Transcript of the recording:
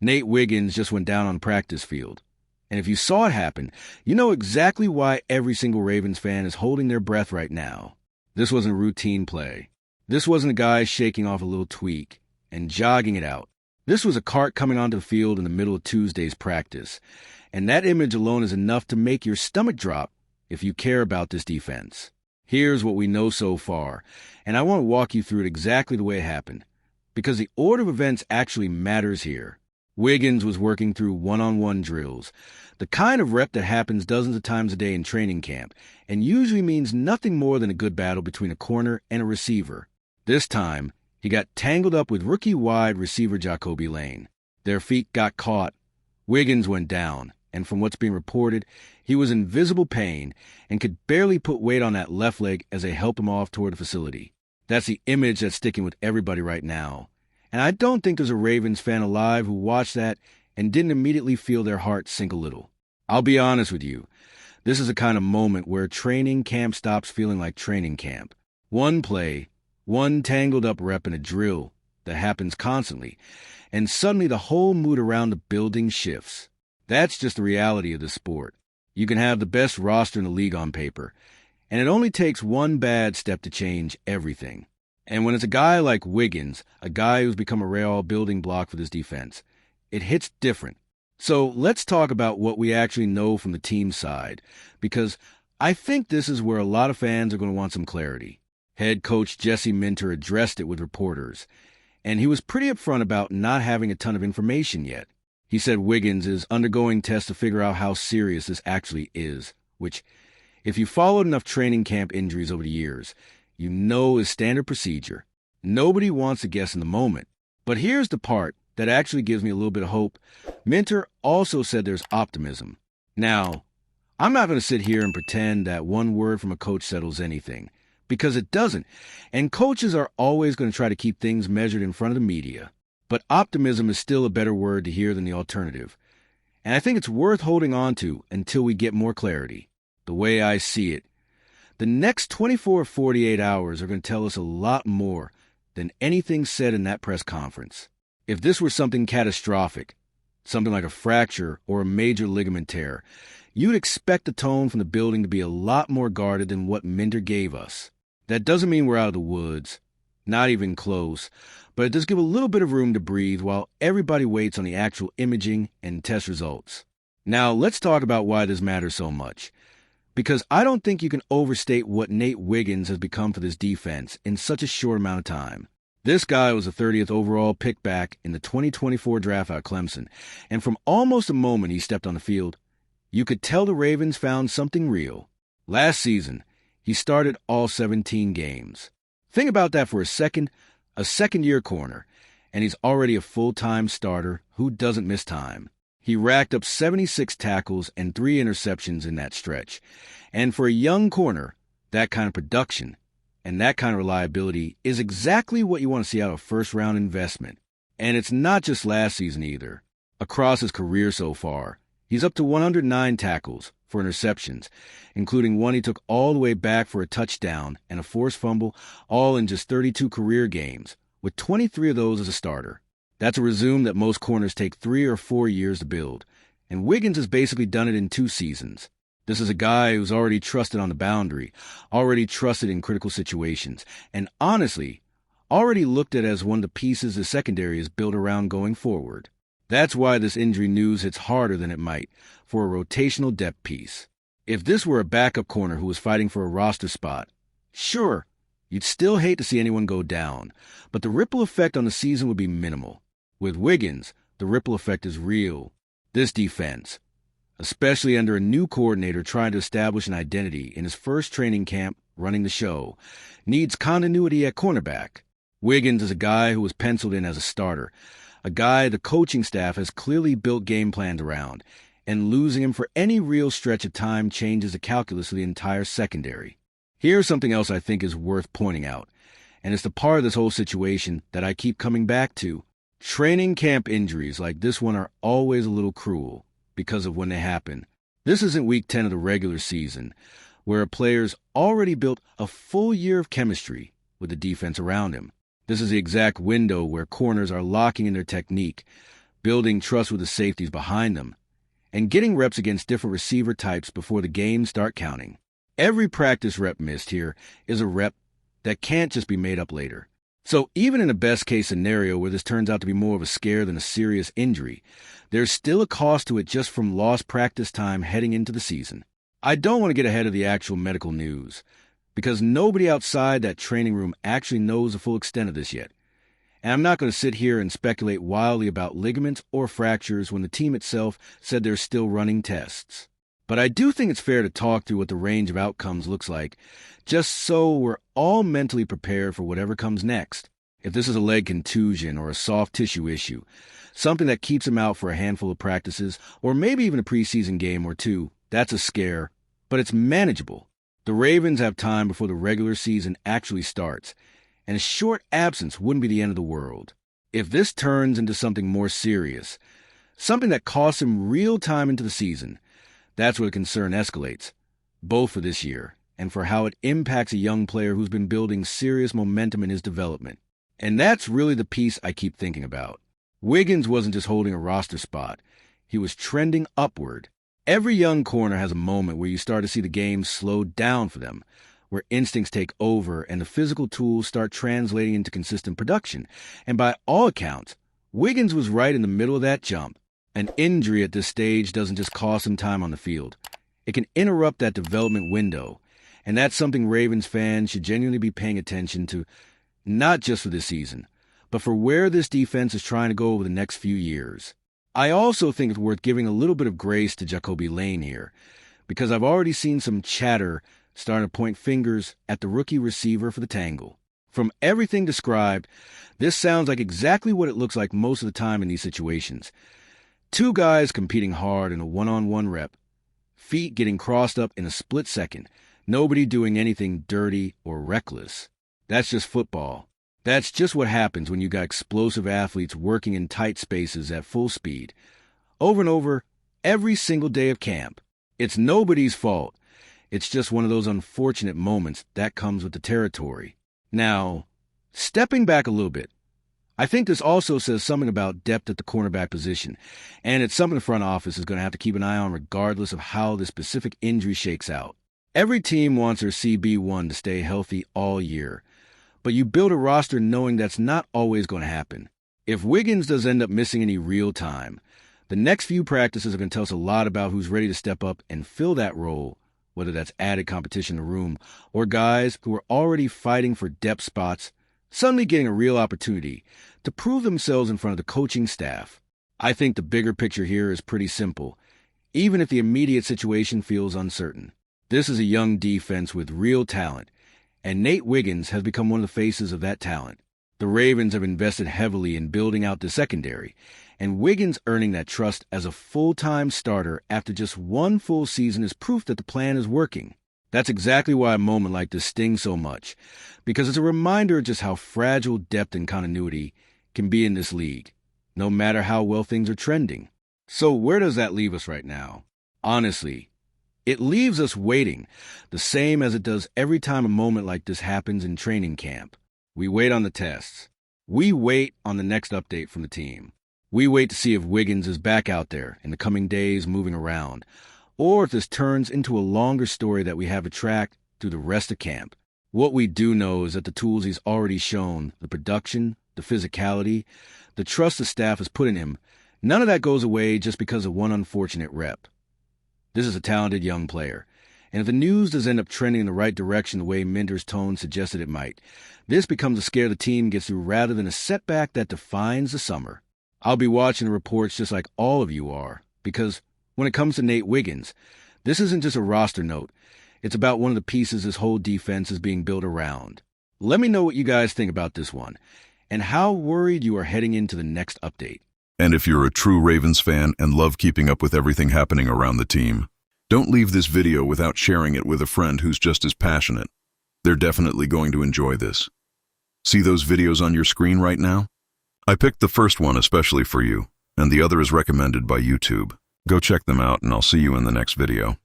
Nate Wiggins just went down on the practice field. And if you saw it happen, you know exactly why every single Ravens fan is holding their breath right now. This wasn't a routine play. This wasn't a guy shaking off a little tweak and jogging it out. This was a cart coming onto the field in the middle of Tuesday's practice. And that image alone is enough to make your stomach drop if you care about this defense. Here's what we know so far, and I want to walk you through it exactly the way it happened, because the order of events actually matters here. Wiggins was working through one-on-one drills, the kind of rep that happens dozens of times a day in training camp, and usually means nothing more than a good battle between a corner and a receiver. This time, he got tangled up with rookie wide receiver Jacoby Lane. Their feet got caught. Wiggins went down, and from what's being reported, he was in visible pain and could barely put weight on that left leg as they helped him off toward the facility. That's the image that's sticking with everybody right now. And I don't think there's a Ravens fan alive who watched that and didn't immediately feel their heart sink a little. I'll be honest with you. This is a kind of moment where training camp stops feeling like training camp. One play, one tangled up rep in a drill that happens constantly, and suddenly the whole mood around the building shifts. That's just the reality of the sport. You can have the best roster in the league on paper, and it only takes one bad step to change everything. And when it's a guy like Wiggins, a guy who's become a real building block for this defense, it hits different. So let's talk about what we actually know from the team side, because I think this is where a lot of fans are going to want some clarity. Head coach Jesse Minter addressed it with reporters, and he was pretty upfront about not having a ton of information yet. He said Wiggins is undergoing tests to figure out how serious this actually is, which, if you followed enough training camp injuries over the years, you know is standard procedure. Nobody wants to guess in the moment. But here's the part that actually gives me a little bit of hope. Minter also said there's optimism. Now, I'm not going to sit here and pretend that one word from a coach settles anything, because it doesn't. And coaches are always going to try to keep things measured in front of the media. But optimism is still a better word to hear than the alternative. And I think it's worth holding on to until we get more clarity. The way I see it, the next 24 or 48 hours are going to tell us a lot more than anything said in that press conference. If this were something catastrophic, something like a fracture or a major ligament tear, you'd expect the tone from the building to be a lot more guarded than what Minter gave us. That doesn't mean we're out of the woods, not even close, but it does give a little bit of room to breathe while everybody waits on the actual imaging and test results. Now, let's talk about why this matters so much. Because I don't think you can overstate what Nate Wiggins has become for this defense in such a short amount of time. This guy was the 30th overall pick back in the 2024 draft out of Clemson, and from almost the moment he stepped on the field, you could tell the Ravens found something real. Last season, he started all 17 games. Think about that for a second-year corner, and he's already a full-time starter who doesn't miss time. He racked up 76 tackles and 3 interceptions in that stretch. And for a young corner, that kind of production and that kind of reliability is exactly what you want to see out of a first-round investment. And it's not just last season either. Across his career so far, he's up to 109 tackles for interceptions, including one he took all the way back for a touchdown and a forced fumble, all in just 32 career games, with 23 of those as a starter. That's a resume that most corners take 3 or 4 years to build, and Wiggins has basically done it in 2 seasons. This is a guy who's already trusted on the boundary, already trusted in critical situations, and honestly, already looked at as one of the pieces the secondary is built around going forward. That's why this injury news hits harder than it might for a rotational depth piece. If this were a backup corner who was fighting for a roster spot, sure, you'd still hate to see anyone go down, but the ripple effect on the season would be minimal. With Wiggins, the ripple effect is real. This defense, especially under a new coordinator trying to establish an identity in his first training camp running the show, needs continuity at cornerback. Wiggins is a guy who was penciled in as a starter, a guy the coaching staff has clearly built game plans around, and losing him for any real stretch of time changes the calculus of the entire secondary. Here's something else I think is worth pointing out, and it's the part of this whole situation that I keep coming back to. Training camp injuries like this one are always a little cruel because of when they happen. This isn't week 10 of the regular season, where a player's already built a full year of chemistry with the defense around him. This is the exact window where corners are locking in their technique, building trust with the safeties behind them, and getting reps against different receiver types before the games start counting. Every practice rep missed here is a rep that can't just be made up later. So even in a best-case scenario where this turns out to be more of a scare than a serious injury, there's still a cost to it just from lost practice time heading into the season. I don't want to get ahead of the actual medical news, because nobody outside that training room actually knows the full extent of this yet. And I'm not going to sit here and speculate wildly about ligaments or fractures when the team itself said they're still running tests. But I do think it's fair to talk through what the range of outcomes looks like, just so we're all mentally prepared for whatever comes next. If this is a leg contusion or a soft tissue issue, something that keeps him out for a handful of practices, or maybe even a preseason game or two, that's a scare, but it's manageable. The Ravens have time before the regular season actually starts, and a short absence wouldn't be the end of the world. If this turns into something more serious, something that costs him real time into the season, that's where the concern escalates, both for this year and for how it impacts a young player who's been building serious momentum in his development. And that's really the piece I keep thinking about. Wiggins wasn't just holding a roster spot. He was trending upward. Every young corner has a moment where you start to see the game slow down for them, where instincts take over and the physical tools start translating into consistent production. And by all accounts, Wiggins was right in the middle of that jump. An injury at this stage doesn't just cost him time on the field. It can interrupt that development window, and that's something Ravens fans should genuinely be paying attention to, not just for this season, but for where this defense is trying to go over the next few years. I also think it's worth giving a little bit of grace to Jacoby Lane here, because I've already seen some chatter starting to point fingers at the rookie receiver for the Tangle. From everything described, this sounds like exactly what it looks like most of the time in these situations. Two guys competing hard in a one-on-one rep, feet getting crossed up in a split second, nobody doing anything dirty or reckless. That's just football. That's just what happens when you got explosive athletes working in tight spaces at full speed, over and over, every single day of camp. It's nobody's fault. It's just one of those unfortunate moments that comes with the territory. Now, stepping back a little bit, I think this also says something about depth at the cornerback position, and it's something the front office is going to have to keep an eye on regardless of how the specific injury shakes out. Every team wants their CB1 to stay healthy all year, but you build a roster knowing that's not always going to happen. If Wiggins does end up missing any real time, the next few practices are going to tell us a lot about who's ready to step up and fill that role, whether that's added competition in the room or guys who are already fighting for depth spots suddenly getting a real opportunity to prove themselves in front of the coaching staff. I think the bigger picture here is pretty simple, even if the immediate situation feels uncertain. This is a young defense with real talent, and Nate Wiggins has become one of the faces of that talent. The Ravens have invested heavily in building out the secondary, and Wiggins earning that trust as a full-time starter after just one full season is proof that the plan is working. That's exactly why a moment like this stings so much, because it's a reminder of just how fragile depth and continuity can be in this league, no matter how well things are trending. So where does that leave us right now? Honestly, it leaves us waiting, the same as it does every time a moment like this happens in training camp. We wait on the tests. We wait on the next update from the team. We wait to see if Wiggins is back out there in the coming days moving around, or if this turns into a longer story that we have to track through the rest of camp. What we do know is that the tools he's already shown, the production, the physicality, the trust the staff has put in him, none of that goes away just because of one unfortunate rep. This is a talented young player, and if the news does end up trending in the right direction the way Minter's tone suggested it might, this becomes a scare the team gets through rather than a setback that defines the summer. I'll be watching the reports just like all of you are, because when it comes to Nate Wiggins, this isn't just a roster note. It's about one of the pieces this whole defense is being built around. Let me know what you guys think about this one, and how worried you are heading into the next update. And if you're a true Ravens fan and love keeping up with everything happening around the team, don't leave this video without sharing it with a friend who's just as passionate. They're definitely going to enjoy this. See those videos on your screen right now? I picked the first one especially for you, and the other is recommended by YouTube. Go check them out, and I'll see you in the next video.